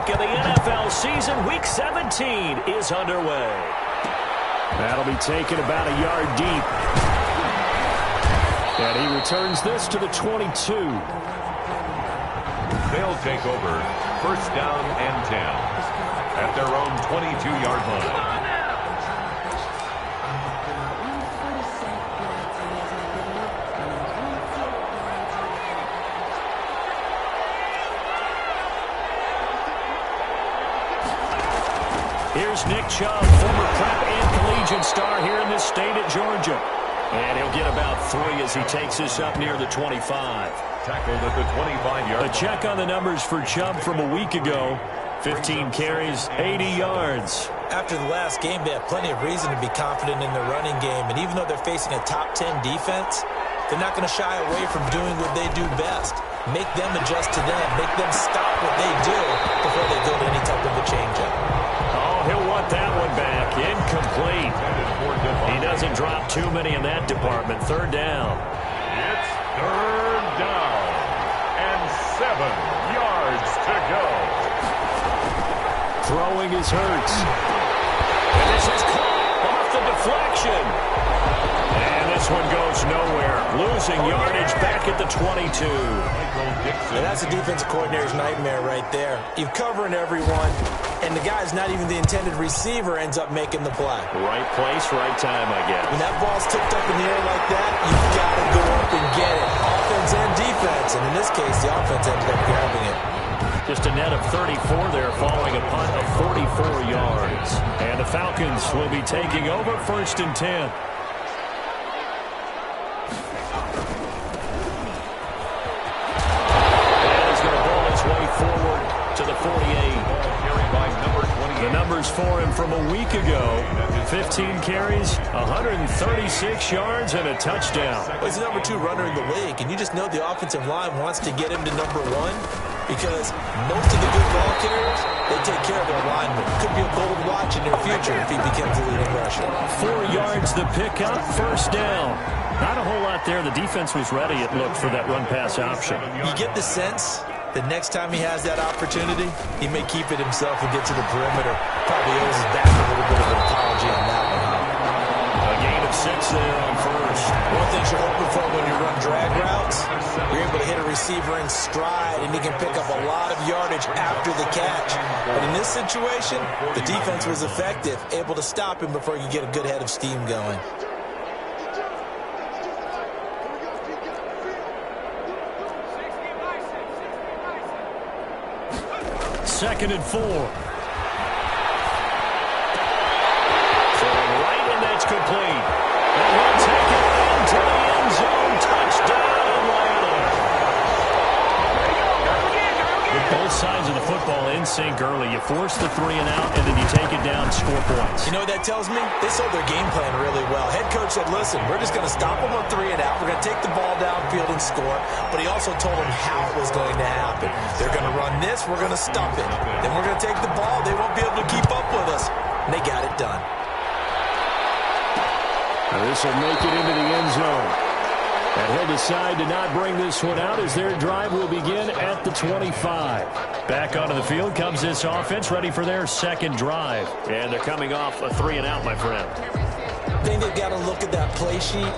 week of the NFL season. Week 17 is underway. That'll be taken about a yard deep. And he returns this to the 22. They'll take over first down and 10 at their own 22-yard line. Here's Nick Chubb, former prep and collegiate star here in this state at Georgia. And he'll get about 3 as he takes this up near the 25. Tackled at the 25-yard line. A check on the numbers for Chubb from a week ago. 15 carries, 80 yards. After the last game, they have plenty of reason to be confident in their running game. And even though they're facing a top 10 defense, they're not going to shy away from doing what they do best. Make them adjust to them. Make them stop what they do before they go to any type of a change-up. Oh, he'll want that one back. Incomplete. He doesn't drop too many in that department. Third down. It's third down. And 7 yards to go. Throwing is Hurts. And this is caught off the deflection. And this one goes nowhere. Losing yardage back at the 22. And that's a defensive coordinator's nightmare right there. You're covering everyone, and the guy's not even the intended receiver ends up making the play. Right place, right time, I guess. When that ball's tipped up in the air like that, you've got to go up and get it. Offense and defense. And in this case, the offense ended up grabbing it. Just a net of 34 there, following a punt of 44 yards. And the Falcons will be taking over first and 10. Forward to the 48. The numbers for him from a week ago. 15 carries, 136 yards, and a touchdown. Well, he's the number 2 runner in the league, and you just know the offensive line wants to get him to number 1 because most of the good ball carriers, they take care of their linemen. Could be a gold watch in their future if he becomes a leading rusher. 4 yards the pickup, first down. Not a whole lot there. The defense was ready, it looked, for that run-pass option. You get the sense the next time he has that opportunity, he may keep it himself and get to the perimeter. Probably owes his back a little bit of an apology on that one. A gain of 6 there on first. One thing you're hoping for when you run drag routes, you're able to hit a receiver in stride, and he can pick up a lot of yardage after the catch. But in this situation, the defense was effective, able to stop him before you get a good head of steam going. Second and 4. Throwing right, and that's complete. And he'll take it into the end zone. Touchdown, Atlanta. With both sides of the football in sync early, you force the 3 and out, and then you take it down, score points. You know what that tells me? They sold their game plan really well. Head coach said, listen, we're just going to stop them on 3 and out. We're going to take the ball downfield and score. But he also told them how it was going to happen. They're going to run this. We're going to stop it. Then we're going to take the ball. They won't be able to keep up with us. And they got it done. This will make it into the end zone. And he'll decide to not bring this one out as their drive will begin at the 25. Back onto the field comes this offense, ready for their second drive. And they're coming off a 3 and out, my friend. I think they've got to look at that play sheet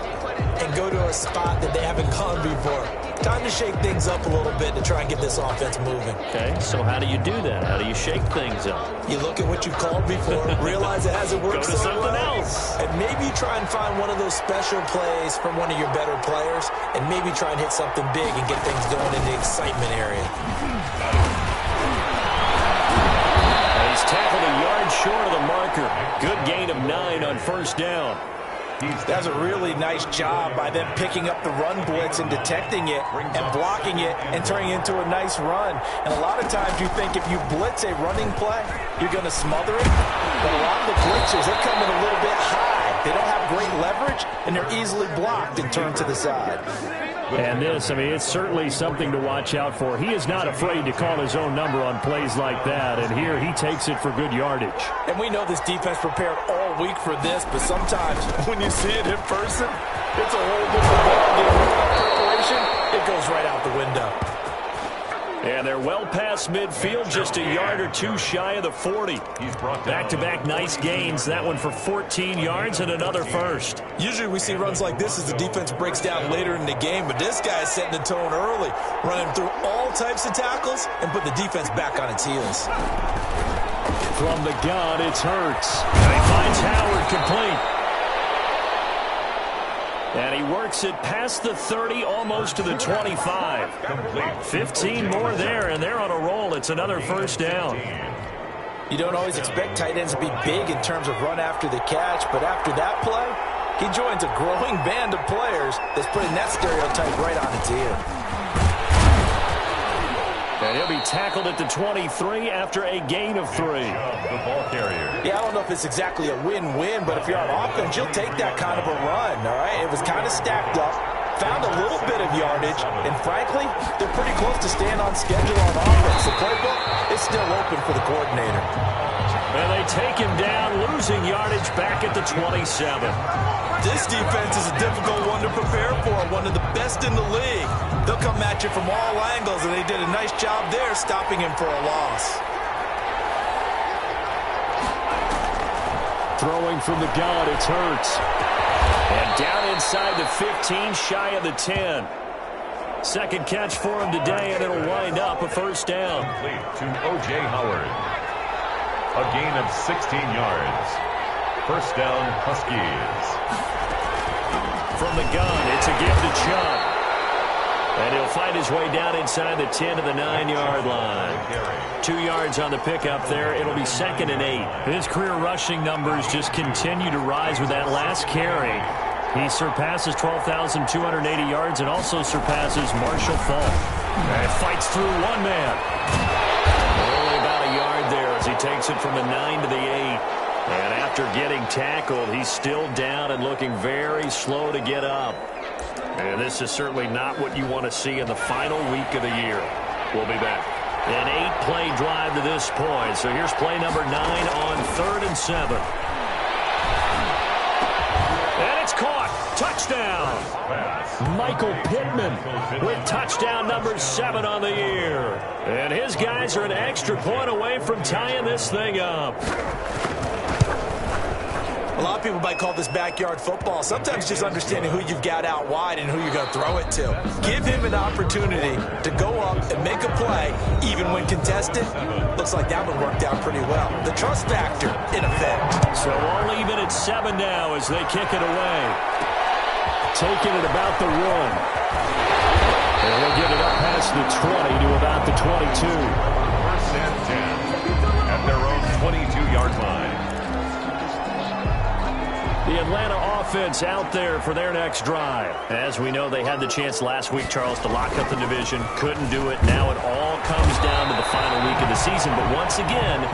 and go to a spot that they haven't gone before. Time to shake things up a little bit to try and get this offense moving. Okay, so how do you do that? How do you shake things up? You look at what you called before, realize it hasn't worked Go to something else. and maybe try and find one of those special plays from one of your better players, and maybe try and hit something big and get things going in the excitement area. He's tackled a yard short of the marker. Good gain of 9 on first down. That's a really nice job by them picking up the run blitz and detecting it and blocking it and turning it into a nice run. And a lot of times you think if you blitz a running play, you're going to smother it. But a lot of the blitzers, they come in a little bit high. They don't have great leverage, and they're easily blocked and turned to the side. And this, I mean, it's certainly something to watch out for. He is not afraid to call his own number on plays like that, and here he takes it for good yardage. And we know this defense prepared all week for this, but sometimes when you see it in person, it's a whole different ballgame. Without preparation, it goes right out the window. And they're well past midfield, just a yard or two shy of the 40. Back-to-back nice gains. That one for 14 yards and another first. Usually we see runs like this as the defense breaks down later in the game, but this guy's setting the tone early, running through all types of tackles and put the defense back on its heels. From the gun, it's Hurts. And he finds Howard complete. And he works it past the 30, almost to the 25. 15 more there, and they're on a roll. It's another first down. You don't always expect tight ends to be big in terms of run after the catch, but after that play, he joins a growing band of players that's putting that stereotype right on its ear. And he'll be tackled at the 23 after a gain of 3. The ball carrier. Yeah, I don't know if it's exactly a win-win, but if you're on offense, you'll take that kind of a run, all right? It was kind of stacked up, found a little bit of yardage, and frankly, they're pretty close to staying on schedule on offense. The playbook is still open for the coordinator. And they take him down, losing yardage back at the 27. This defense is a difficult one to prepare for, one of the best in the league. They'll come at you from all angles, and they did a nice job there stopping him for a loss. Throwing from the gun, it's Hurts. And down inside the 15, shy of the 10. Second catch for him today, and it'll wind up a first down. Complete to O.J. Howard. A gain of 16 yards. First down, Huskies. From the gun, it's a give to Chubb. And he'll find his way down inside the 10 to the 9-yard line. 2 yards on the pickup there. It'll be 2nd and 8. His career rushing numbers just continue to rise with that last carry. He surpasses 12,280 yards and also surpasses Marshall Faulk. And fights through one man. Only about a yard there as he takes it from the 9 to the 8. And after getting tackled, he's still down and looking very slow to get up. And this is certainly not what you want to see in the final week of the year. We'll be back. An 8-play drive to this point. So here's play number 9 on 3rd and 7. And it's caught. Touchdown. Michael Pittman with touchdown number 7 on the year. And his guys are an extra point away from tying this thing up. A lot of people might call this backyard football. Sometimes just understanding who you've got out wide and who you're going to throw it to. Give him an opportunity to go up and make a play, even when contested. Looks like that one worked out pretty well. The trust factor in effect. So all even at 7 now as they kick it away. Taking it about the 1. And he'll get it up past the 20 to about the 22. First and 10 at their own 22-yard line. The Atlanta offense out there for their next drive. As we know, they had the chance last week, Charles, to lock up the division. Couldn't do it. Now it all comes down to the final week of the season. But once again,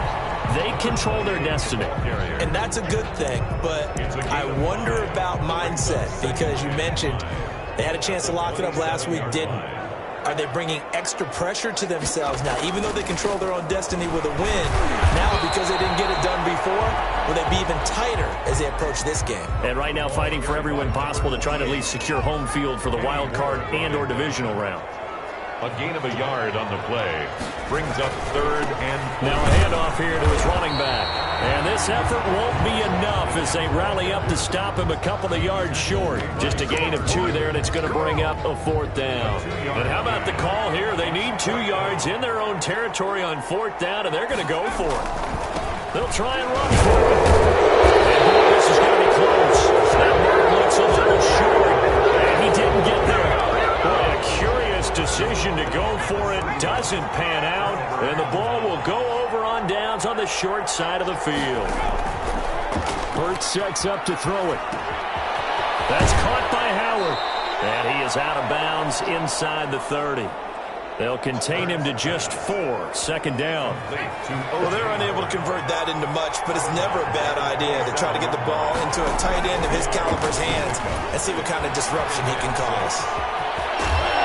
they control their destiny. And that's a good thing. But I wonder about mindset because you mentioned they had a chance to lock it up last week, didn't. Are they bringing extra pressure to themselves now, even though they control their own destiny with a win? Now, because they didn't get it done before, will they be even tighter as they approach this game? And right now, fighting for every win possible to try to at least secure home field for the wild card and or divisional round. A gain of a yard on the play. Brings up 3rd and 4. Now a handoff here to his running back. And this effort won't be enough as they rally up to stop him a couple of yards short. Just a gain of 2 there, and it's going to bring up a 4th down. And how about the call here? They need 2 yards in their own territory on 4th down, and they're going to go for it. They'll try and run for it. And boy, this is going to be close. That mark looks a little short, and he didn't get there. Boy, a curious decision to go for it. Doesn't pan out, and the ball will go over on downs on the short side of the field. Hurts sets up to throw it. That's caught by Howard, and he is out of bounds inside the 30. They'll contain him to just 4. 2nd down. Well, they're unable to convert that into much, but it's never a bad idea to try to get the ball into a tight end of his caliber's hands and see what kind of disruption he can cause.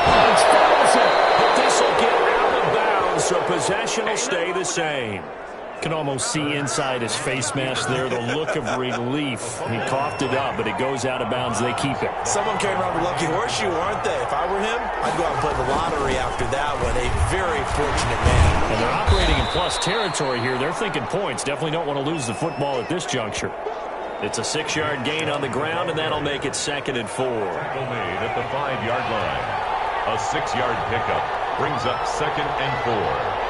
But this will get out of bounds, so possession will stay the same. Can almost see inside his face mask there the look of relief. He coughed it up, but it goes out of bounds. They keep it. Someone came around with lucky horseshoe, aren't they? If I were him, I'd go out and play the lottery after that one. A very fortunate man. And they're operating in plus territory here. They're thinking points. Definitely don't want to lose the football at this juncture. It's a 6-yard gain on the ground, and that'll make it 2nd and 4. Tackle made at the 5-yard line. A 6-yard pickup brings up 2nd and 4.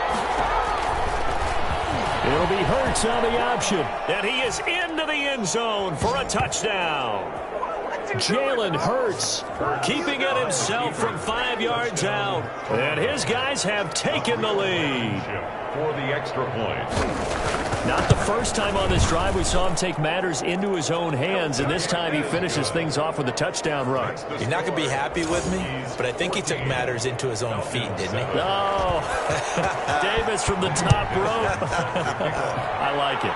It'll be Hurts on the option. And he is into the end zone for a touchdown. Jalen Hurts keeping it himself from 5 yards out. And his guys have taken the lead. For the extra point. Not the first time on this drive we saw him take matters into his own hands, and this time he finishes things off with a touchdown run. He's not going to be happy with me, but I think he took matters into his own feet, didn't he? Oh, Davis from the top rope. I like it.